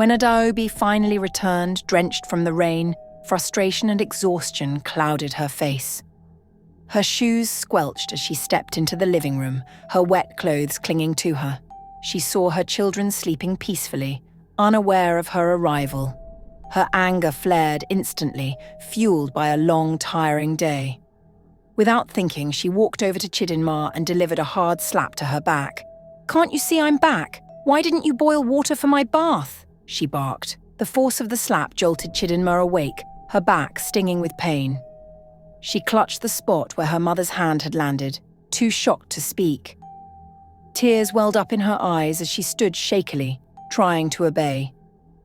When Adaobi finally returned, drenched from the rain, frustration and exhaustion clouded her face. Her shoes squelched as she stepped into the living room, her wet clothes clinging to her. She saw her children sleeping peacefully, unaware of her arrival. Her anger flared instantly, fueled by a long, tiring day. Without thinking, she walked over to Chidinma and delivered a hard slap to her back. "Can't you see I'm back? Why didn't you boil water for my bath?" she barked. The force of the slap jolted Chidinma awake, her back stinging with pain. She clutched the spot where her mother's hand had landed, too shocked to speak. Tears welled up in her eyes as she stood shakily, trying to obey.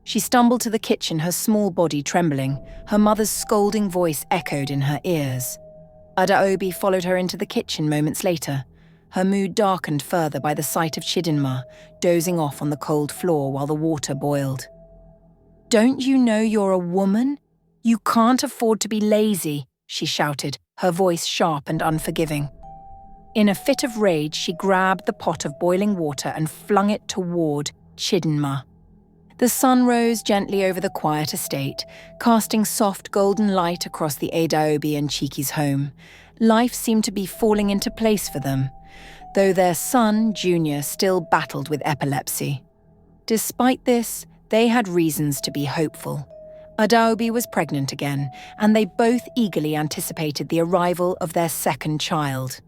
She stumbled to the kitchen, her small body trembling. Her mother's scolding voice echoed in her ears. Adaobi followed her into the kitchen moments later, her mood darkened further by the sight of Chidinma dozing off on the cold floor while the water boiled. "Don't you know you're a woman? You can't afford to be lazy," she shouted, her voice sharp and unforgiving. In a fit of rage, she grabbed the pot of boiling water and flung it toward Chidinma. The sun rose gently over the quiet estate, casting soft golden light across the Adaobi and Chiki's home. Life seemed to be falling into place for them, though their son, Junior, still battled with epilepsy. Despite this, they had reasons to be hopeful. Adaobi was pregnant again, and they both eagerly anticipated the arrival of their second child.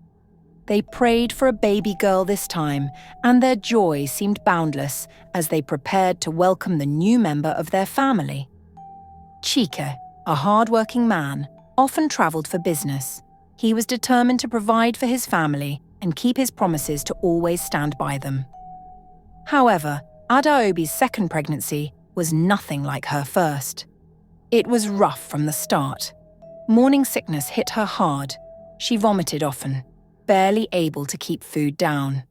They prayed for a baby girl this time, and their joy seemed boundless as they prepared to welcome the new member of their family. Chike, a hard-working man, often travelled for business. He was determined to provide for his family and keep his promises to always stand by them. However, Adaobi's second pregnancy was nothing like her first. It was rough from the start. Morning sickness hit her hard. She vomited often, barely able to keep food down.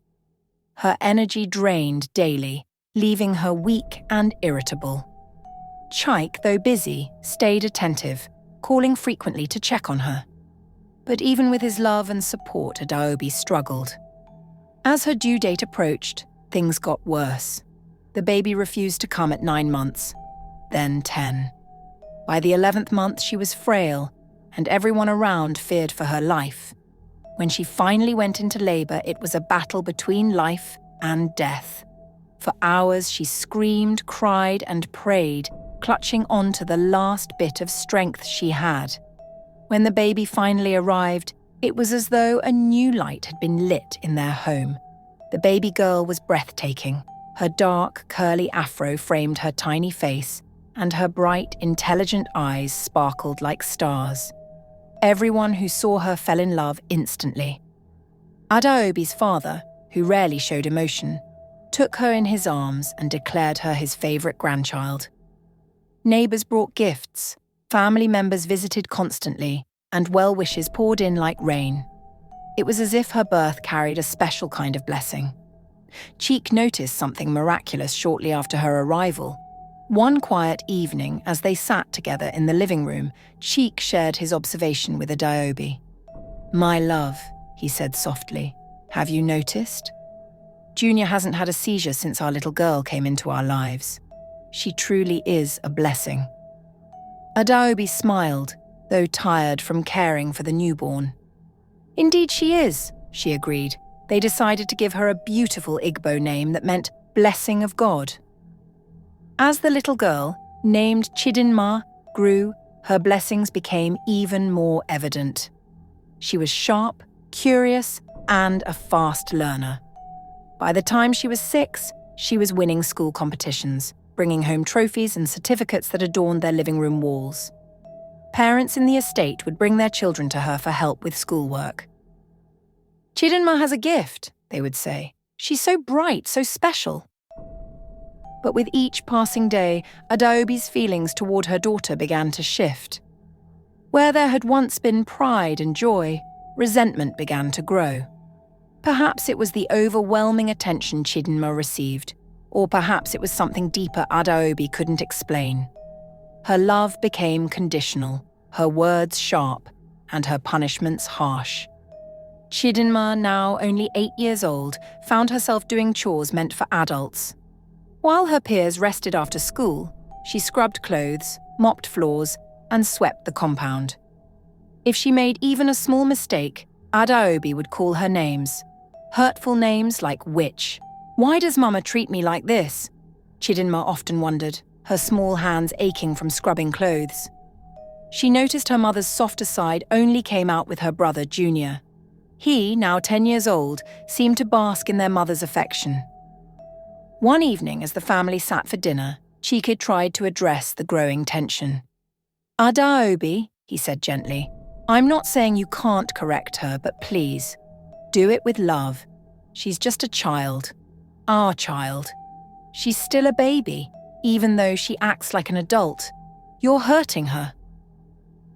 Her energy drained daily, leaving her weak and irritable. Chike, though busy, stayed attentive, calling frequently to check on her. But even with his love and support, Adaobi struggled. As her due date approached, things got worse. The baby refused to come at 9 months, then 10. By the 11th month, she was frail, and everyone around feared for her life. When she finally went into labor, it was a battle between life and death. For hours, she screamed, cried, and prayed, clutching on to the last bit of strength she had. When the baby finally arrived, it was as though a new light had been lit in their home. The baby girl was breathtaking. Her dark, curly afro framed her tiny face, and her bright, intelligent eyes sparkled like stars. Everyone who saw her fell in love instantly. Adaobi's father, who rarely showed emotion, took her in his arms and declared her his favourite grandchild. Neighbours brought gifts, family members visited constantly, and well-wishes poured in like rain. It was as if her birth carried a special kind of blessing. Cheek noticed something miraculous shortly after her arrival. One quiet evening, as they sat together in the living room, Cheek shared his observation with Adaobi. "My love," he said softly, "have you noticed? Junior hasn't had a seizure since our little girl came into our lives. She truly is a blessing." Adaobi smiled, though tired from caring for the newborn. "Indeed she is," she agreed. They decided to give her a beautiful Igbo name that meant blessing of God. As the little girl, named Chidinma, grew, her blessings became even more evident. She was sharp, curious, and a fast learner. By the time she was 6, she was winning school competitions, bringing home trophies and certificates that adorned their living room walls. Parents in the estate would bring their children to her for help with schoolwork. "Chidinma has a gift," they would say. "She's so bright, so special." But with each passing day, Adaobi's feelings toward her daughter began to shift. Where there had once been pride and joy, resentment began to grow. Perhaps it was the overwhelming attention Chidinma received, or perhaps it was something deeper Adaobi couldn't explain. Her love became conditional, her words sharp, and her punishments harsh. Chidinma, now only 8 years old, found herself doing chores meant for adults. While her peers rested after school, she scrubbed clothes, mopped floors, and swept the compound. If she made even a small mistake, Adaobi would call her names. Hurtful names like witch. Why does Mama treat me like this? Chidinma often wondered, her small hands aching from scrubbing clothes. She noticed her mother's softer side only came out with her brother, Junior. He, now 10 years old, seemed to bask in their mother's affection. One evening, as the family sat for dinner, Chika tried to address the growing tension. Adaobi, he said gently, I'm not saying you can't correct her, but please, do it with love. She's just a child. Our child. She's still a baby, even though she acts like an adult. You're hurting her.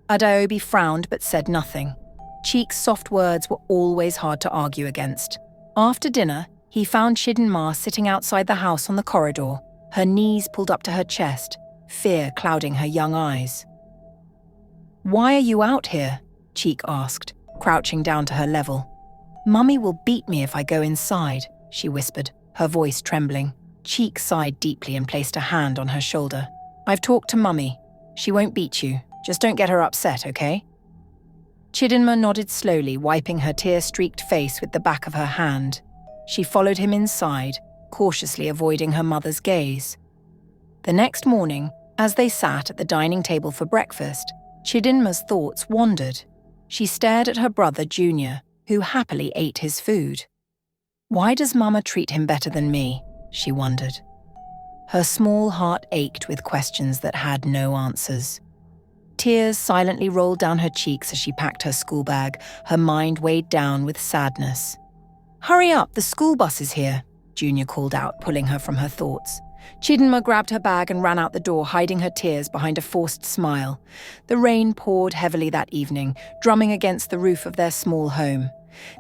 Adaobi frowned but said nothing. Cheek's soft words were always hard to argue against. After dinner, he found Chidinma sitting outside the house on the corridor, her knees pulled up to her chest, fear clouding her young eyes. Why are you out here? Cheek asked, crouching down to her level. Mummy will beat me if I go inside, she whispered, her voice trembling. Cheek sighed deeply and placed a hand on her shoulder. I've talked to Mummy. She won't beat you. Just don't get her upset, okay? Chidinma nodded slowly, wiping her tear-streaked face with the back of her hand. She followed him inside, cautiously avoiding her mother's gaze. The next morning, as they sat at the dining table for breakfast, Chidinma's thoughts wandered. She stared at her brother, Junior, who happily ate his food. Why does Mama treat him better than me? She wondered. Her small heart ached with questions that had no answers. Tears silently rolled down her cheeks as she packed her school bag, her mind weighed down with sadness. Hurry up, the school bus is here, Junior called out, pulling her from her thoughts. Chidinma grabbed her bag and ran out the door, hiding her tears behind a forced smile. The rain poured heavily that evening, drumming against the roof of their small home.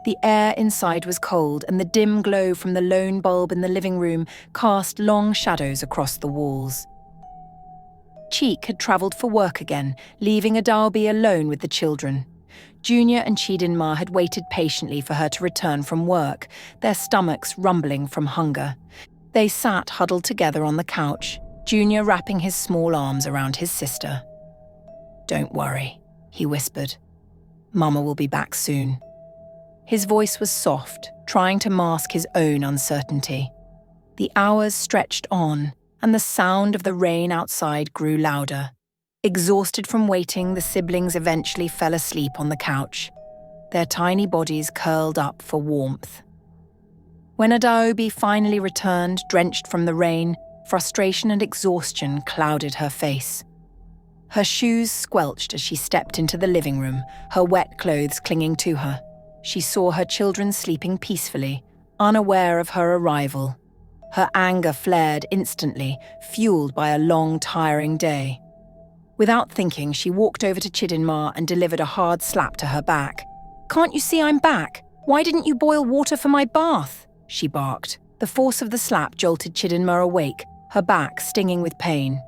The air inside was cold, and the dim glow from the lone bulb in the living room cast long shadows across the walls. Cheek had travelled for work again, leaving Adaobi alone with the children. Junior and Chidinma had waited patiently for her to return from work, their stomachs rumbling from hunger. They sat huddled together on the couch, Junior wrapping his small arms around his sister. Don't worry, he whispered. Mama will be back soon. His voice was soft, trying to mask his own uncertainty. The hours stretched on, and the sound of the rain outside grew louder. Exhausted from waiting, the siblings eventually fell asleep on the couch, their tiny bodies curled up for warmth. When Adaobi finally returned, drenched from the rain, frustration and exhaustion clouded her face. Her shoes squelched as she stepped into the living room, her wet clothes clinging to her. She saw her children sleeping peacefully, unaware of her arrival. Her anger flared instantly, fueled by a long, tiring day. Without thinking, she walked over to Chidinma and delivered a hard slap to her back. Can't you see I'm back? Why didn't you boil water for my bath? She barked. The force of the slap jolted Chidinma awake, her back stinging with pain.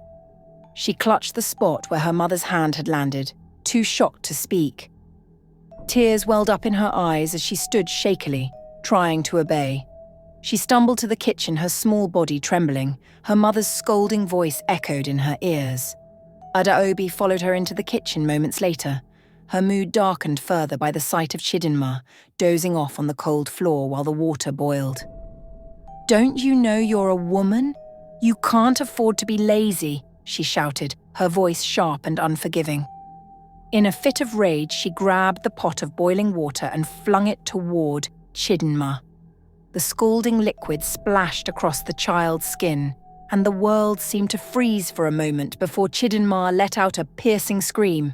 She clutched the spot where her mother's hand had landed, too shocked to speak. Tears welled up in her eyes as she stood shakily, trying to obey. She stumbled to the kitchen, her small body trembling. Her mother's scolding voice echoed in her ears. Adaobi followed her into the kitchen moments later, her mood darkened further by the sight of Chidinma, dozing off on the cold floor while the water boiled. Don't you know you're a woman? You can't afford to be lazy, she shouted, her voice sharp and unforgiving. In a fit of rage, she grabbed the pot of boiling water and flung it toward Chidinma. The scalding liquid splashed across the child's skin, and the world seemed to freeze for a moment before Chidinma let out a piercing scream.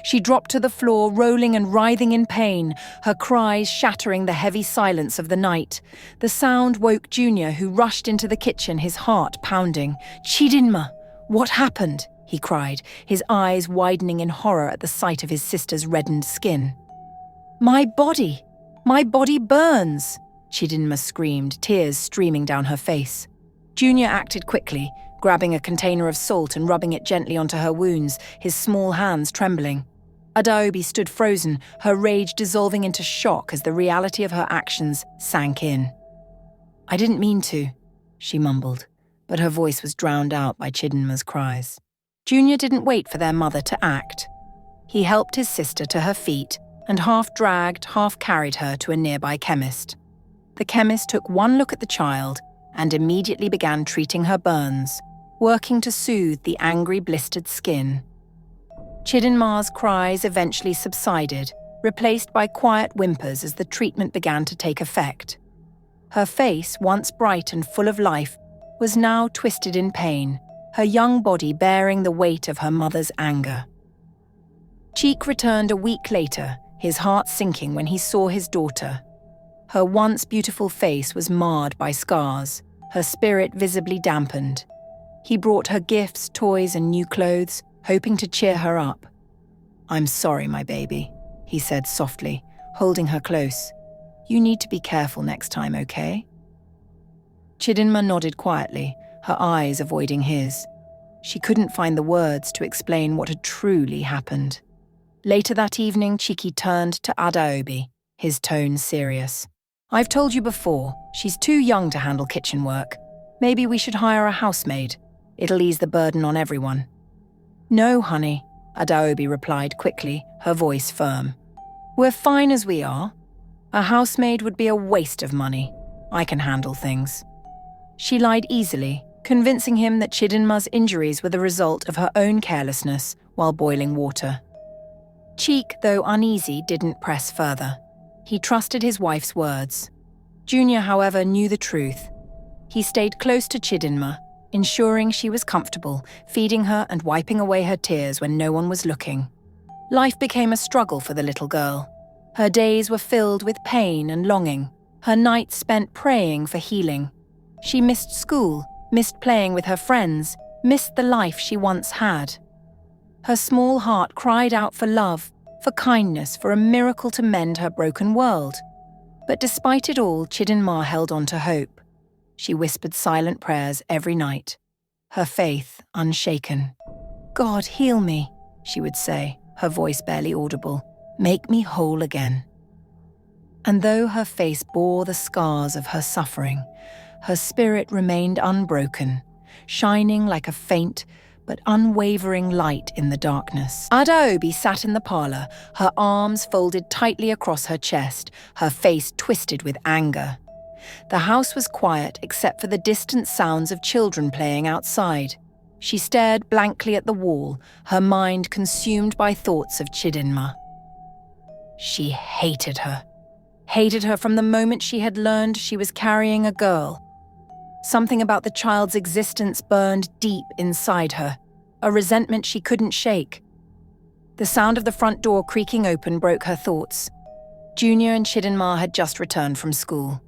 She dropped to the floor, rolling and writhing in pain, her cries shattering the heavy silence of the night. The sound woke Junior, who rushed into the kitchen, his heart pounding. Chidinma, what happened? He cried, his eyes widening in horror at the sight of his sister's reddened skin. My body burns, Chidinma screamed, tears streaming down her face. Junior acted quickly, grabbing a container of salt and rubbing it gently onto her wounds, his small hands trembling. Adaobi stood frozen, her rage dissolving into shock as the reality of her actions sank in. I didn't mean to, she mumbled. but her voice was drowned out by Chidinma's cries. Junior didn't wait for their mother to act. He helped his sister to her feet and half dragged, half carried her to a nearby chemist. The chemist took one look at the child and immediately began treating her burns, working to soothe the angry, blistered skin. Chidinma's cries eventually subsided, replaced by quiet whimpers as the treatment began to take effect. Her face, once bright and full of life, was now twisted in pain, her young body bearing the weight of her mother's anger. Cheek returned a week later, his heart sinking when he saw his daughter. Her once beautiful face was marred by scars, her spirit visibly dampened. He brought her gifts, toys, and new clothes, hoping to cheer her up. "I'm sorry, my baby," he said softly, holding her close. "You need to be careful next time, okay?" Chidinma nodded quietly, her eyes avoiding his. She couldn't find the words to explain what had truly happened. Later that evening, Chiki turned to Adaobi, his tone serious. "I've told you before, she's too young to handle kitchen work. Maybe we should hire a housemaid. It'll ease the burden on everyone." "No, honey," Adaobi replied quickly, her voice firm. "We're fine as we are. A housemaid would be a waste of money. I can handle things." She lied easily, convincing him that Chidinma's injuries were the result of her own carelessness while boiling water. Cheek, though uneasy, didn't press further. He trusted his wife's words. Junior, however, knew the truth. He stayed close to Chidinma, ensuring she was comfortable, feeding her and wiping away her tears when no one was looking. Life became a struggle for the little girl. Her days were filled with pain and longing, her nights spent praying for healing. She missed school, missed playing with her friends, missed the life she once had. Her small heart cried out for love, for kindness, for a miracle to mend her broken world. But despite it all, Chidinma held on to hope. She whispered silent prayers every night, her faith unshaken. "God, heal me," she would say, her voice barely audible. "Make me whole again." And though her face bore the scars of her suffering, her spirit remained unbroken, shining like a faint but unwavering light in the darkness. Adaobi sat in the parlour, her arms folded tightly across her chest, her face twisted with anger. The house was quiet except for the distant sounds of children playing outside. She stared blankly at the wall, her mind consumed by thoughts of Chidinma. She hated her from the moment she had learned she was carrying a girl. Something about the child's existence burned deep inside her, a resentment she couldn't shake. The sound of the front door creaking open broke her thoughts. Junior and Chidinma had just returned from school.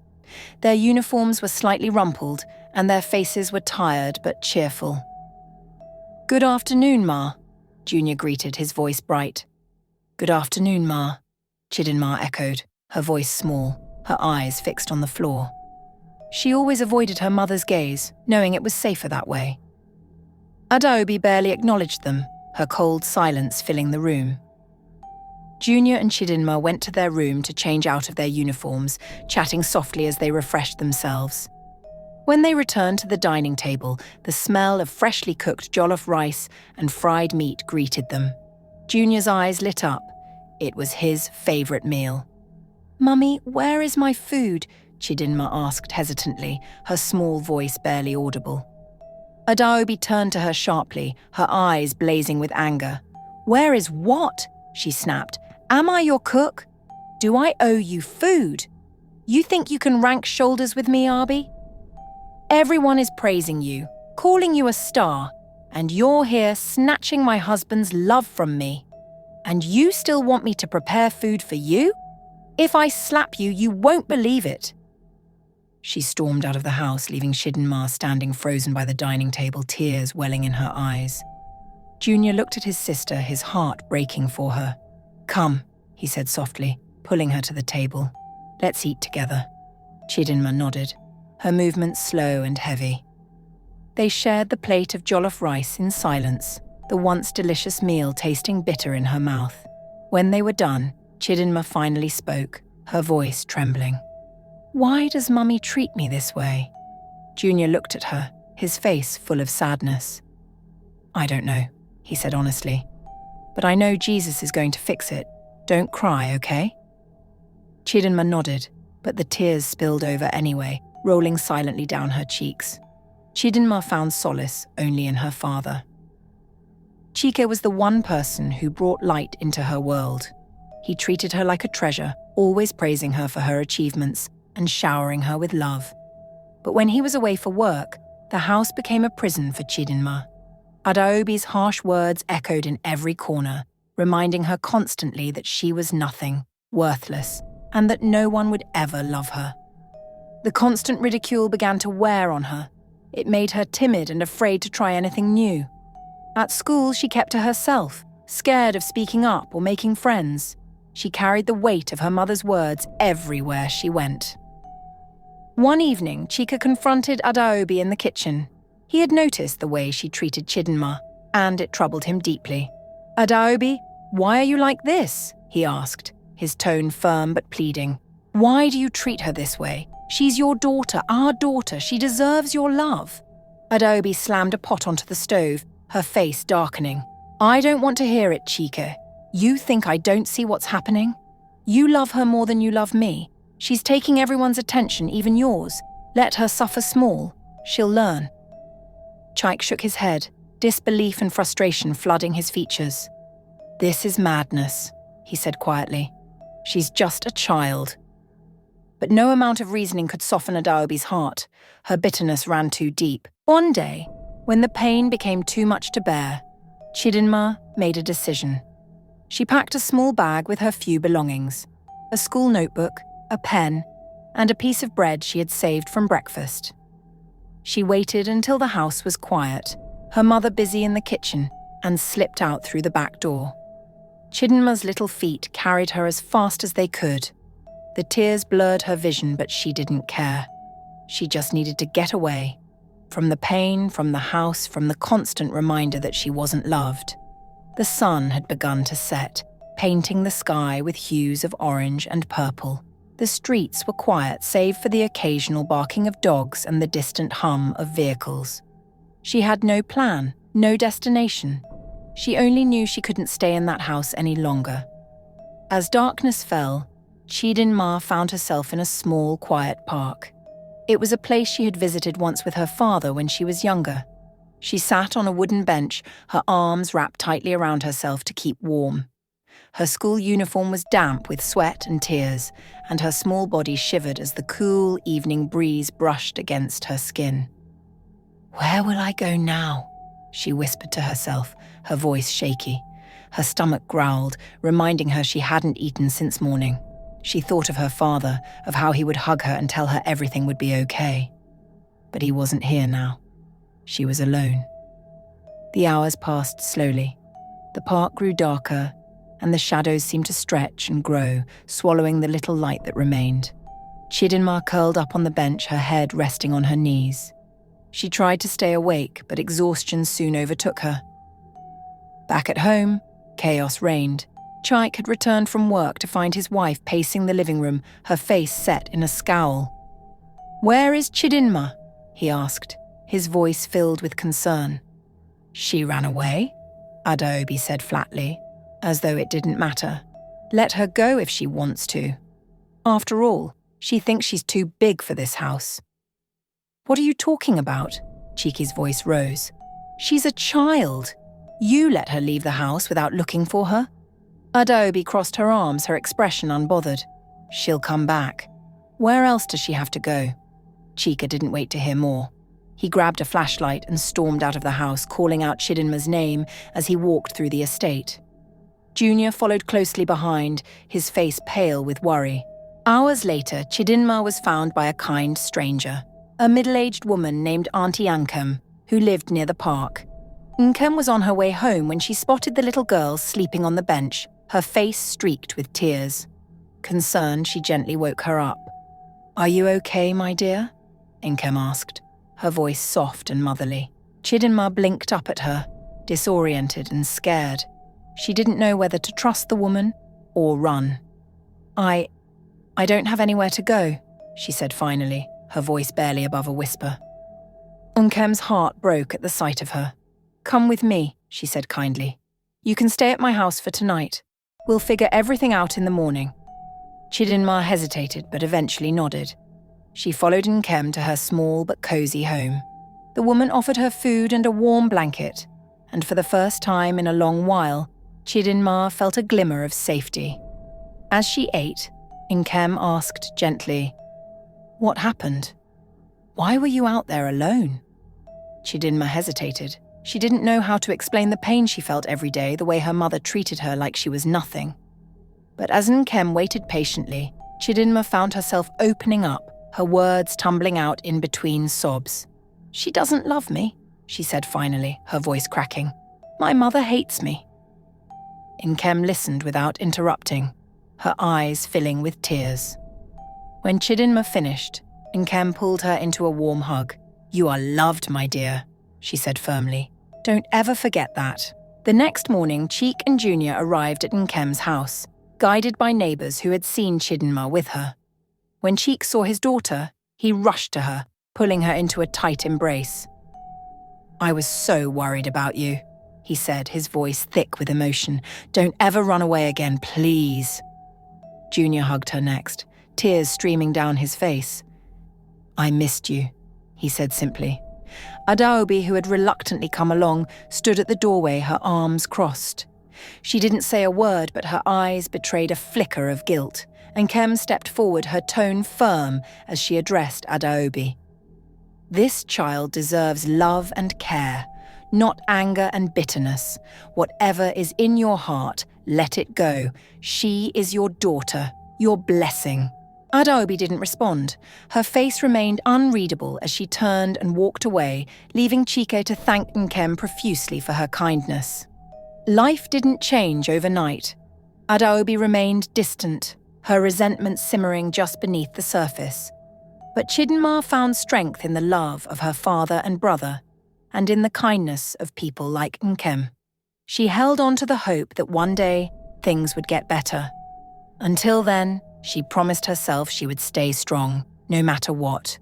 Their uniforms were slightly rumpled, and their faces were tired but cheerful. "Good afternoon, Ma," Junior greeted, his voice bright. "Good afternoon, Ma," Chidinma echoed, her voice small, her eyes fixed on the floor. She always avoided her mother's gaze, knowing it was safer that way. Adaobi barely acknowledged them, her cold silence filling the room. Junior and Chidinma went to their room to change out of their uniforms, chatting softly as they refreshed themselves. When they returned to the dining table, the smell of freshly cooked jollof rice and fried meat greeted them. Junior's eyes lit up. It was his favourite meal. "Mummy, where is my food?" Chidinma asked hesitantly, her small voice barely audible. Adaobi turned to her sharply, her eyes blazing with anger. "Where is what?" she snapped. "Am I your cook? Do I owe you food? You think you can rank shoulders with me, Abi? Everyone is praising you, calling you a star, and you're here snatching my husband's love from me. And you still want me to prepare food for you? If I slap you, you won't believe it." She stormed out of the house, leaving Chidinma standing frozen by the dining table, tears welling in her eyes. Junior looked at his sister, his heart breaking for her. "Come," he said softly, pulling her to the table. "Let's eat together." Chidinma nodded, her movements slow and heavy. They shared the plate of jollof rice in silence, the once delicious meal tasting bitter in her mouth. When they were done, Chidinma finally spoke, her voice trembling. "Why does Mummy treat me this way?" Junior looked at her, his face full of sadness. "I don't know," he said honestly. "But I know Jesus is going to fix it. Don't cry, okay?" Chidinma nodded, but the tears spilled over anyway, rolling silently down her cheeks. Chidinma found solace only in her father. Chike was the one person who brought light into her world. He treated her like a treasure, always praising her for her achievements and showering her with love. But when he was away for work, the house became a prison for Chidinma. Adaobi's harsh words echoed in every corner, reminding her constantly that she was nothing, worthless, and that no one would ever love her. The constant ridicule began to wear on her. It made her timid and afraid to try anything new. At school, she kept to herself, scared of speaking up or making friends. She carried the weight of her mother's words everywhere she went. One evening, Chika confronted Adaobi in the kitchen. He had noticed the way she treated Chidinma, and it troubled him deeply. "Adaobi, why are you like this?" he asked, his tone firm but pleading. "Why do you treat her this way? She's your daughter, our daughter. She deserves your love." Adaobi slammed a pot onto the stove, her face darkening. "I don't want to hear it, Chika. You think I don't see what's happening? You love her more than you love me. She's taking everyone's attention, even yours. Let her suffer small. She'll learn." Chike shook his head, disbelief and frustration flooding his features. "This is madness," he said quietly. "She's just a child." But no amount of reasoning could soften Adaobi's heart. Her bitterness ran too deep. One day, when the pain became too much to bear, Chidinma made a decision. She packed a small bag with her few belongings, a school notebook, a pen, and a piece of bread she had saved from breakfast. She waited until the house was quiet, her mother busy in the kitchen, and slipped out through the back door. Chidinma's little feet carried her as fast as they could. The tears blurred her vision, but she didn't care. She just needed to get away. From the pain, from the house, from the constant reminder that she wasn't loved. The sun had begun to set, painting the sky with hues of orange and purple. The streets were quiet save for the occasional barking of dogs and the distant hum of vehicles. She had no plan, no destination. She only knew she couldn't stay in that house any longer. As darkness fell, Chidinma found herself in a small, quiet park. It was a place she had visited once with her father when she was younger. She sat on a wooden bench, her arms wrapped tightly around herself to keep warm. Her school uniform was damp with sweat and tears, and her small body shivered as the cool evening breeze brushed against her skin. "Where will I go now?" she whispered to herself, her voice shaky. Her stomach growled, reminding her she hadn't eaten since morning. She thought of her father, of how he would hug her and tell her everything would be okay. But he wasn't here now. She was alone. The hours passed slowly. The park grew darker, and the shadows seemed to stretch and grow, swallowing the little light that remained. Chidinma curled up on the bench, her head resting on her knees. She tried to stay awake, but exhaustion soon overtook her. Back at home, chaos reigned. Chike had returned from work to find his wife pacing the living room, her face set in a scowl. "Where is Chidinma?" he asked, his voice filled with concern. "She ran away," Adaobi said flatly, as though it didn't matter. "Let her go if she wants to. After all, she thinks she's too big for this house." "What are you talking about?" Chiki's voice rose. "She's a child. You let her leave the house without looking for her." Adaobi crossed her arms, her expression unbothered. "She'll come back. Where else does she have to go?" Chika didn't wait to hear more. He grabbed a flashlight and stormed out of the house, calling out Chidinma's name as he walked through the estate. Junior followed closely behind, his face pale with worry. Hours later, Chidinma was found by a kind stranger, a middle-aged woman named Auntie Ankem, who lived near the park. Nkem was on her way home when she spotted the little girl sleeping on the bench, her face streaked with tears. Concerned, she gently woke her up. "Are you okay, my dear?" Nkem asked, her voice soft and motherly. Chidinma blinked up at her, disoriented and scared. She didn't know whether to trust the woman or run. I don't have anywhere to go," she said finally, her voice barely above a whisper. Nkem's heart broke at the sight of her. "Come with me," she said kindly. "You can stay at my house for tonight. We'll figure everything out in the morning." Chidinma hesitated but eventually nodded. She followed Nkem to her small but cozy home. The woman offered her food and a warm blanket, and for the first time in a long while, Chidinma felt a glimmer of safety. As she ate, Nkem asked gently, "What happened? Why were you out there alone?" Chidinma hesitated. She didn't know how to explain the pain she felt every day, the way her mother treated her like she was nothing. But as Nkem waited patiently, Chidinma found herself opening up, her words tumbling out in between sobs. "She doesn't love me," she said finally, her voice cracking. "My mother hates me." Nkem listened without interrupting, her eyes filling with tears. When Chidinma finished, Nkem pulled her into a warm hug. "You are loved, my dear," she said firmly. "Don't ever forget that." The next morning, Cheek and Junior arrived at Nkem's house, guided by neighbours who had seen Chidinma with her. When Cheek saw his daughter, he rushed to her, pulling her into a tight embrace. "I was so worried about you," he said, his voice thick with emotion. "Don't ever run away again, please." Junior hugged her next, tears streaming down his face. "I missed you," he said simply. Adaobi, who had reluctantly come along, stood at the doorway, her arms crossed. She didn't say a word, but her eyes betrayed a flicker of guilt, and Nkem stepped forward, her tone firm as she addressed Adaobi. "This child deserves love and care, not anger and bitterness. Whatever is in your heart, let it go. She is your daughter, your blessing." Adaobi didn't respond. Her face remained unreadable as she turned and walked away, leaving Chike to thank Nkem profusely for her kindness. Life didn't change overnight. Adaobi remained distant, her resentment simmering just beneath the surface. But Chidinma found strength in the love of her father and brother, and in the kindness of people like Nkem. She held on to the hope that one day things would get better. Until then, she promised herself she would stay strong, no matter what.